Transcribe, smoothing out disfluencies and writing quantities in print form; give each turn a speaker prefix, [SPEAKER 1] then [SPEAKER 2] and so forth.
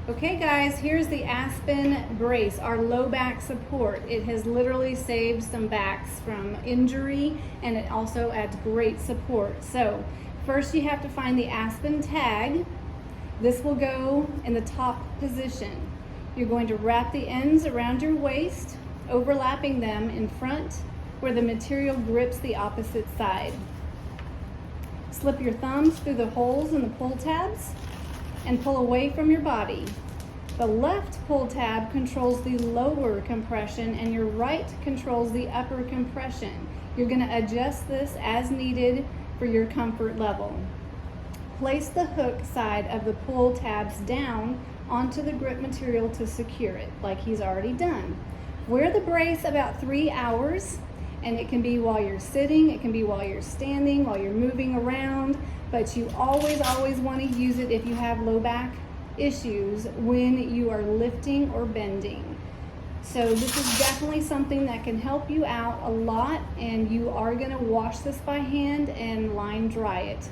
[SPEAKER 1] Okay guys, here's the Aspen Brace, our low back support. It has literally saved some backs from injury, and it also adds great support. So first you have to find the Aspen tag. This will go in the top position. You're going to wrap the ends around your waist, overlapping them in front where the material grips the opposite side. Slip your thumbs through the holes in the pull tabs and pull away from your body. The left pull tab controls the lower compression and your right controls the upper compression. You're going to adjust this as needed for your comfort level. Place the hook side of the pull tabs down onto the grip material to secure it, like he's already done. Wear the brace about 3 hours, and it can be while you're sitting, it can be while you're standing, while you're moving around, but you always want to use it if you have low back issues when you are lifting or bending. So this is definitely something that can help you out a lot, and you are going to wash this by hand and line dry it.